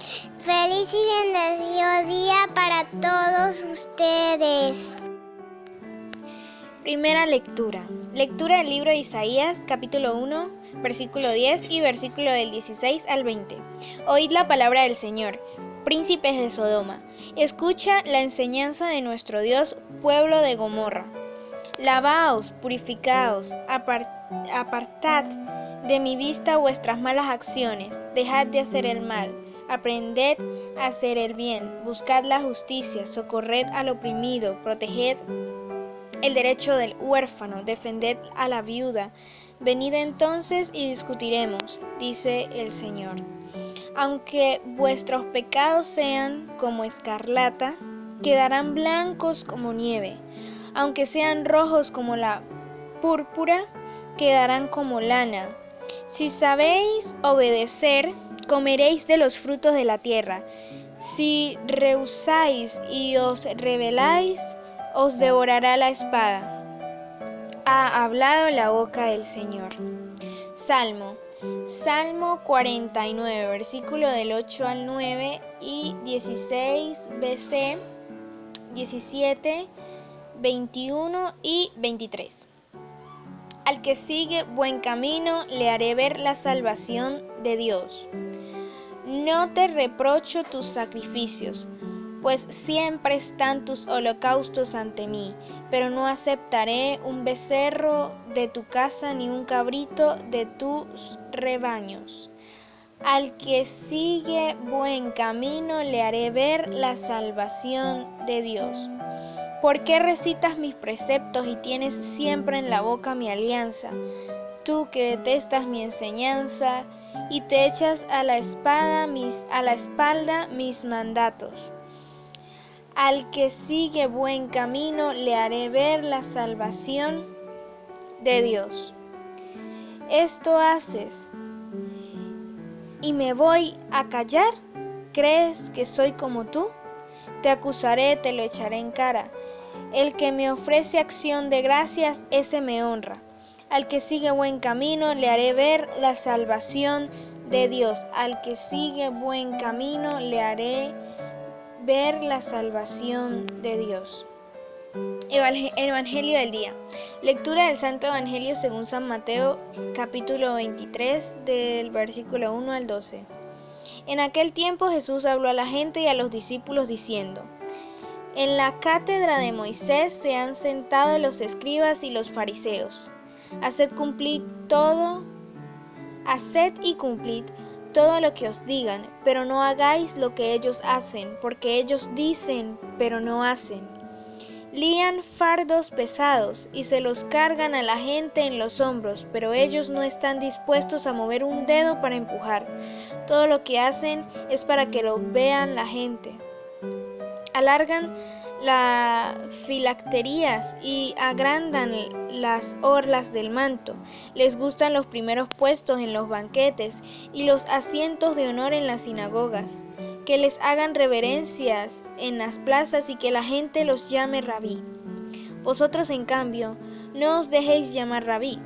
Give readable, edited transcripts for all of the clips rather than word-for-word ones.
Feliz y bendecido día para todos ustedes. Primera lectura. Lectura del libro de Isaías, capítulo 1, versículo 10 y versículo del 16 al 20. Oíd la palabra del Señor, príncipes de Sodoma. Escucha la enseñanza de nuestro Dios, pueblo de Gomorra. Lavaos, purificaos, apartad de mi vista vuestras malas acciones, dejad de hacer el mal, aprended a hacer el bien, buscad la justicia, socorred al oprimido, proteged el derecho del huérfano, defended a la viuda. Venid entonces y discutiremos, dice el Señor. Aunque vuestros pecados sean como escarlata, quedarán blancos como nieve. Aunque sean rojos como la púrpura, quedarán como lana. Si sabéis obedecer, comeréis de los frutos de la tierra. Si rehusáis y os rebeláis, os devorará la espada. Ha hablado la boca del Señor. Salmo 49, versículo del 8 al 9 y 16 BC, 17, 21 y 23. Al que sigue buen camino le haré ver la salvación de Dios. No te reprocho tus sacrificios, pues siempre están tus holocaustos ante mí, pero no aceptaré un becerro de tu casa ni un cabrito de tus rebaños. Al que sigue buen camino le haré ver la salvación de Dios. ¿Por qué recitas mis preceptos y tienes siempre en la boca mi alianza? Tú que detestas mi enseñanza y te echas a la espalda mis mandatos. Al que sigue buen camino le haré ver la salvación de Dios. Esto haces y me voy a callar. ¿Crees que soy como tú? Te acusaré, te lo echaré en cara. El que me ofrece acción de gracias, ese me honra. Al que sigue buen camino le haré ver la salvación de Dios. Al que sigue buen camino le haré ver la salvación de Dios. Evangelio del día. Lectura del Santo Evangelio según San Mateo, capítulo 23, del versículo 1 al 12. En aquel tiempo Jesús habló a la gente y a los discípulos diciendo: En la cátedra de Moisés se han sentado los escribas y los fariseos. Haced y cumplid todo lo que os digan, pero no hagáis lo que ellos hacen, porque ellos dicen, pero no hacen. Lían fardos pesados y se los cargan a la gente en los hombros, pero ellos no están dispuestos a mover un dedo para empujar. Todo lo que hacen es para que lo vean la gente. Alargan las filacterías y agrandan las orlas del manto. Les gustan los primeros puestos en los banquetes y los asientos de honor en las sinagogas. Que les hagan reverencias en las plazas y que la gente los llame rabí. Vosotros, en cambio, no os dejéis llamar rabí,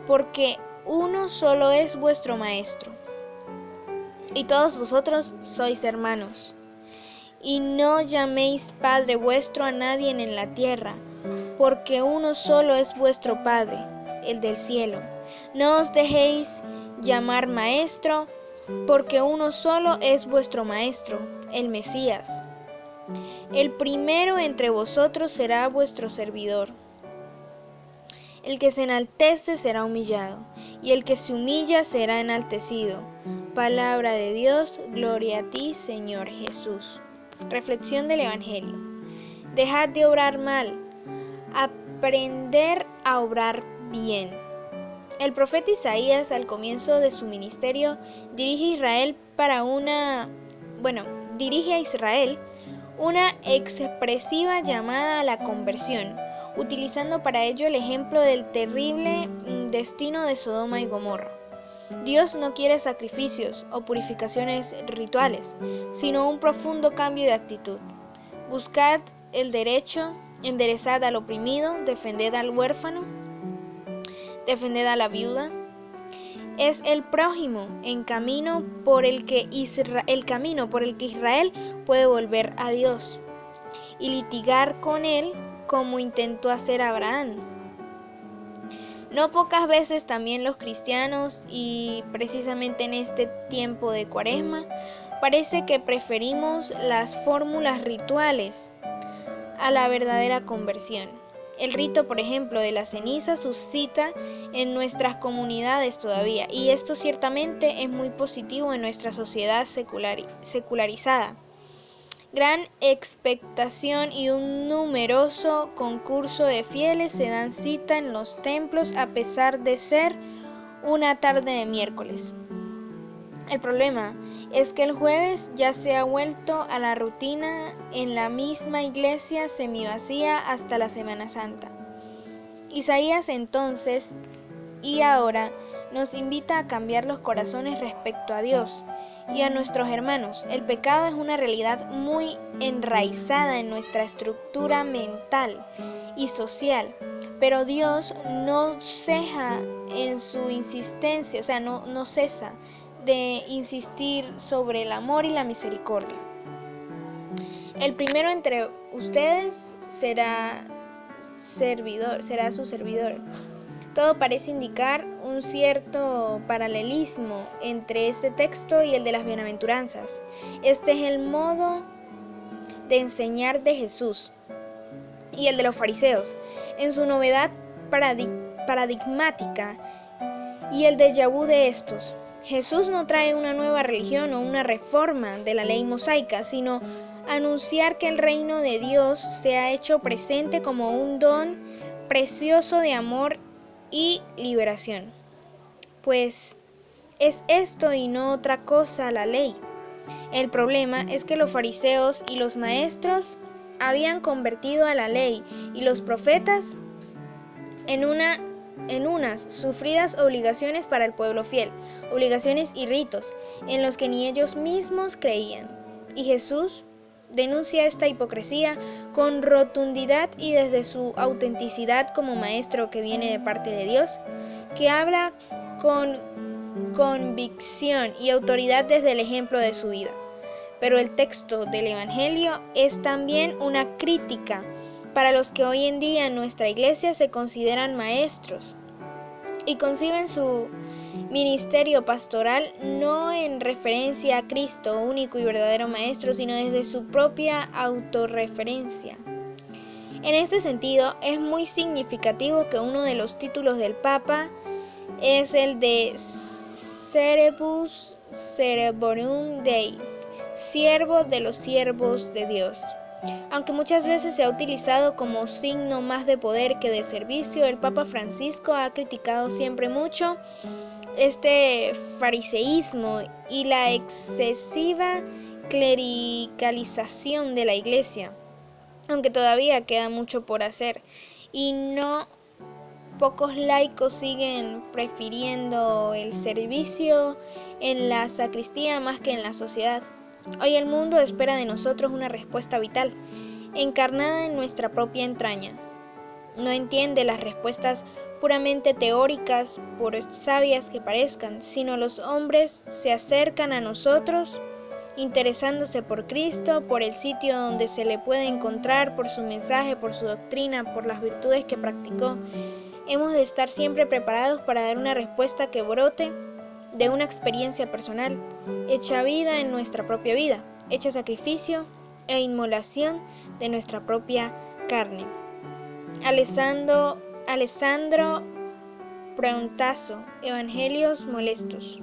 porque uno solo es vuestro maestro, y todos vosotros sois hermanos. Y no llaméis Padre vuestro a nadie en la tierra, porque uno solo es vuestro Padre, el del cielo. No os dejéis llamar Maestro, porque uno solo es vuestro Maestro, el Mesías. El primero entre vosotros será vuestro servidor. El que se enaltece será humillado, y el que se humilla será enaltecido. Palabra de Dios, gloria a ti, Señor Jesús. Reflexión del Evangelio. Dejad de obrar mal, aprender a obrar bien. El profeta Isaías, al comienzo de su ministerio, dirige a Israel una expresiva llamada a la conversión, utilizando para ello el ejemplo del terrible destino de Sodoma y Gomorra. Dios no quiere sacrificios o purificaciones rituales, sino un profundo cambio de actitud. Buscad el derecho, enderezad al oprimido, defended al huérfano, defended a la viuda. Es el prójimo, el camino por el que Israel puede volver a Dios y litigar con él como intentó hacer Abraham. No pocas veces también los cristianos, y precisamente en este tiempo de Cuaresma, parece que preferimos las fórmulas rituales a la verdadera conversión. El rito, por ejemplo, de la ceniza suscita en nuestras comunidades todavía, y esto ciertamente es muy positivo en nuestra sociedad secularizada. Gran expectación y un numeroso concurso de fieles se dan cita en los templos a pesar de ser una tarde de miércoles. El problema es que el jueves ya se ha vuelto a la rutina en la misma iglesia semivacía hasta la Semana Santa. Isaías entonces y ahora nos invita a cambiar los corazones respecto a Dios y a nuestros hermanos. El pecado es una realidad muy enraizada en nuestra estructura mental y social, pero Dios no ceja en su insistencia, no cesa de insistir sobre el amor y la misericordia. El primero entre ustedes será su servidor. Todo parece indicar un cierto paralelismo entre este texto y el de las bienaventuranzas. Este es el modo de enseñar de Jesús y el de los fariseos, en su novedad paradigmática y el déjà vu de estos. Jesús no trae una nueva religión o una reforma de la ley mosaica, sino anunciar que el reino de Dios se ha hecho presente como un don precioso de amor y liberación. Pues es esto y no otra cosa la ley. El problema es que los fariseos y los maestros habían convertido a la ley y los profetas en unas sufridas obligaciones para el pueblo fiel, obligaciones y ritos en los que ni ellos mismos creían. Y Jesús denuncia esta hipocresía con rotundidad y desde su autenticidad como maestro que viene de parte de Dios, que habla con convicción y autoridad desde el ejemplo de su vida. Pero el texto del Evangelio es también una crítica para los que hoy en día en nuestra iglesia se consideran maestros y conciben su ministerio pastoral no en referencia a Cristo, único y verdadero maestro, sino desde su propia autorreferencia. En este sentido, es muy significativo que uno de los títulos del Papa es el de Servus Servorum Dei, siervo de los siervos de Dios. Aunque muchas veces se ha utilizado como signo más de poder que de servicio, el Papa Francisco ha criticado siempre mucho este fariseísmo y la excesiva clericalización de la Iglesia, aunque todavía queda mucho por hacer y no pocos laicos siguen prefiriendo el servicio en la sacristía más que en la sociedad. Hoy el mundo espera de nosotros una respuesta vital, encarnada en nuestra propia entraña. No entiende las respuestas puramente teóricas, por sabias que parezcan, sino los hombres se acercan a nosotros interesándose por Cristo, por el sitio donde se le puede encontrar, por su mensaje, por su doctrina, por las virtudes que practicó. Hemos de estar siempre preparados para dar una respuesta que brote de una experiencia personal, hecha vida en nuestra propia vida, hecha sacrificio e inmolación de nuestra propia carne. Alessandro Preuntaso, Evangelios Molestus.